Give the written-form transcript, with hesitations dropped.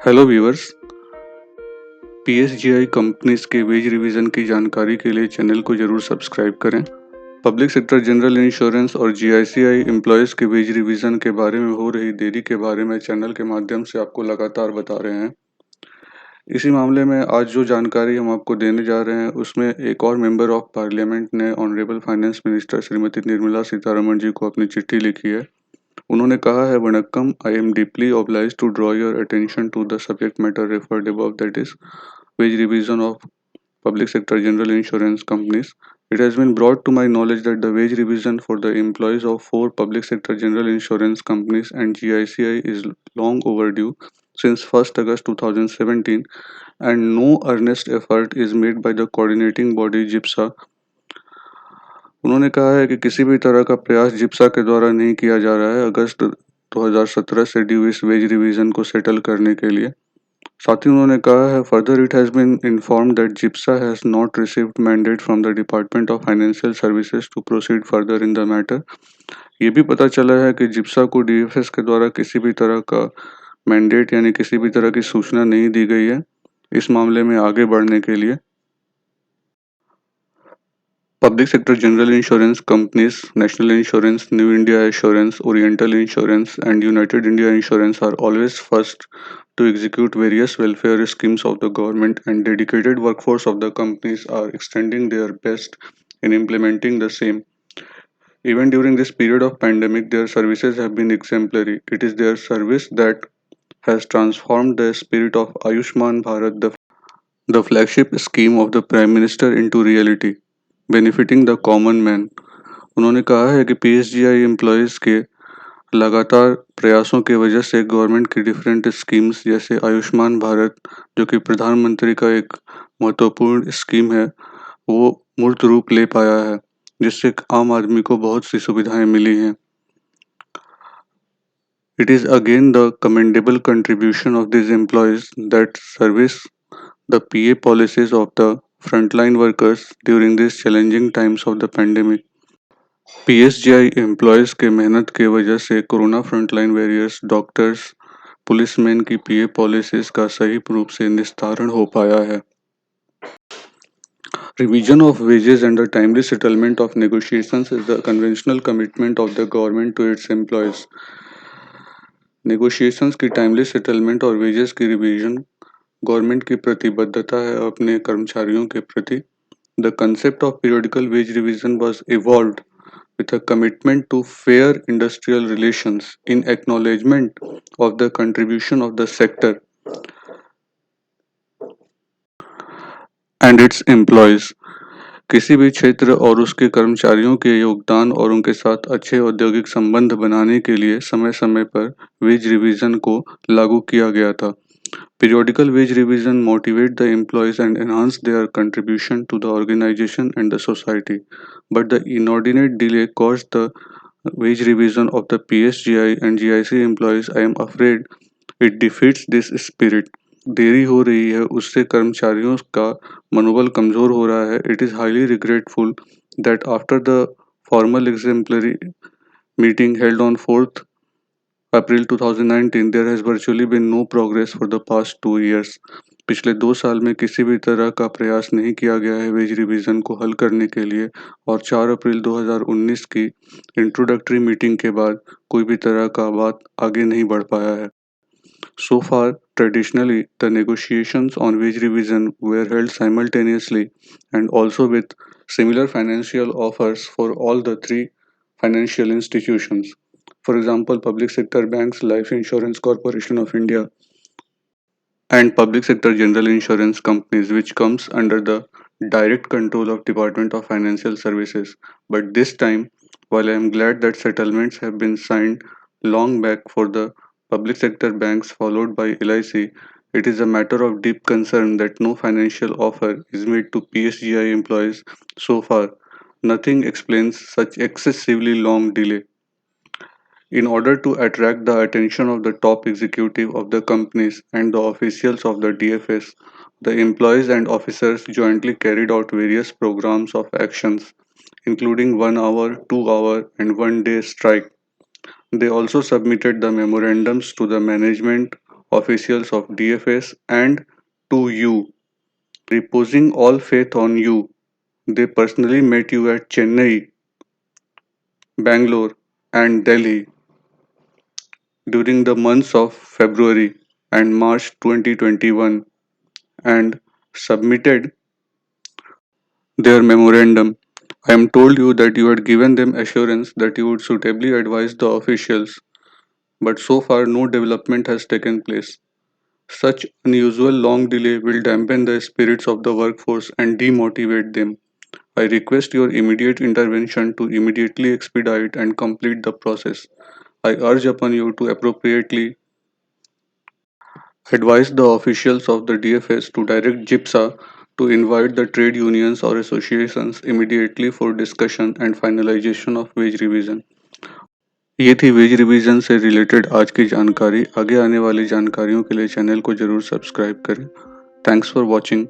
Hello viewers. PSGI companies के wage revision की जानकारी के लिए चैनल को जरूर सब्सक्राइब करें। पब्लिक सेक्टर जनरल इंश्योरेंस और जीआईसीआई एम्प्लॉयज़ के वेज रिवीजन के बारे में हो रही देरी के बारे में चैनल के माध्यम से आपको लगातार बता रहे हैं। इसी मामले में आज जो जानकारी हम आपको देने जा रहे हैं उसमें एक और मेंबर ऑफ पार्लियामेंट ने honourable finance minister Shrimati Nirmala Sitharaman ji को अपनी चिट्ठी लिखी है। उन्होंने कहा है, vanakkam, I am deeply obliged to draw your attention to the subject matter referred above, that is wage revision of public sector general insurance companies. It has been brought to my knowledge that the wage revision for the employees of four public sector general insurance companies and GICI is long overdue since 1st August 2017, and no earnest effort is made by the coordinating body JIPSA. उन्होंने कहा है कि किसी भी तरह का प्रयास जिप्सा के द्वारा नहीं किया जा रहा है अगस्त 2017 से ड्यू इस वेज रिवीजन को सेटल करने के लिए। साथ ही उन्होंने कहा है, further it has been informed that GIPSA has not received mandate from the department of financial services to proceed further in the matter. ये भी पता चला है कि जिप्सा को डीएफएस के द्वारा किसी भी तरह का मैंडेट यानी किसी भी तरह की सूचना नहीं दी गई है इस मामले में आगे बढ़ने के लिए। Public sector general insurance companies, National Insurance, New India Assurance, Oriental Insurance, and United India Insurance are always first to execute various welfare schemes of the government, and dedicated workforce of the companies are extending their best in implementing the same. Even during this period of pandemic, their services have been exemplary. It is their service that has transformed the spirit of Ayushman Bharat, the flagship scheme of the Prime Minister, into reality, benefiting the common man. उन्होंने कहा है कि पीएसजीआई employees के लगातार प्रयासों की वजह से गवर्नमेंट की डिफरेंट स्कीम्स जैसे आयुष्मान भारत, जो कि प्रधानमंत्री का एक महत्वपूर्ण स्कीम है, वो मूर्त रूप ले पाया है, जिससे आम आदमी को बहुत सी सुविधाएं मिली हैं। It is again the commendable contribution of these employees that service the PA policies of the frontline workers during these challenging times of the pandemic. PSGI employees के मेहनत के वजह से corona frontline warriors, doctors, policeman की PA policies का सही रूप से निस्तारण हो पाया है। Revision of wages and the timely settlement of negotiations is the conventional commitment of the government to its employees. Negotiations की टाइमली सेटलमेंट और वेजेस की रिवीजन गवर्नमेंट की प्रतिबद्धता है अपने कर्मचारियों के प्रति। The concept of periodical veg revision was evolved with a commitment to fair industrial relations in acknowledgement of the contribution of the sector and its employees. किसी भी क्षेत्र और उसके कर्मचारियों के योगदान और उनके साथ अच्छे औद्योगिक संबंध बनाने के लिए समय समय पर वेज रिवीजन को लागू किया गया था। Periodical wage revision motivate the employees and enhance their contribution to the organization and the society, but the inordinate delay caused the wage revision of the PSGI and GIC employees. I am afraid it defeats this spirit. देरी हो रही है उससे कर्मचारियों का मनोबल कमजोर हो रहा है। It is highly regretful that after the formal exemplary meeting held on 4th April 2019, there has virtually been no progress for the past 2 years. पिछले 2 साल में किसी भी तरह का प्रयास नहीं किया गया है वेज रिवीजन को हल करने के लिए, और 4 अप्रैल 2019 की इंट्रोडक्टरी मीटिंग के बाद कोई भी तरह का बात आगे नहीं बढ़ पाया है। So far, traditionally, the negotiations on wage revision were held simultaneously and also with similar financial offers for all the three financial institutions. For example, public sector banks, Life Insurance Corporation of India, and public sector general insurance companies, which comes under the direct control of Department of Financial Services. But this time, while I am glad that settlements have been signed long back for the public sector banks followed by LIC, it is a matter of deep concern that no financial offer is made to PSGI employees so far. Nothing explains such excessively long delay. In order to attract the attention of the top executive of the companies and the officials of the DFS, the employees and officers jointly carried out various programs of actions, including 1 hour, 2 hour, and 1 day strike. They also submitted the memorandums to the management officials of DFS, and to you, reposing all faith on you. They personally met you at Chennai, Bangalore, and Delhi during the months of February and March 2021 and submitted their memorandum. I am told you that you had given them assurance that you would suitably advise the officials, but so far no development has taken place. Such unusual long delay will dampen the spirits of the workforce and demotivate them. I request your immediate intervention to immediately expedite and complete the process. I urge upon you to appropriately advise the officials of the DFS to direct GIPSA to invite the trade unions or associations immediately for discussion and finalization of wage revision. ये थी veg revision से related आज की जानकारी। आगे आने वाली जानकारियों के लिए चैनल को जरूर सब्सक्राइब करें। Thanks for watching.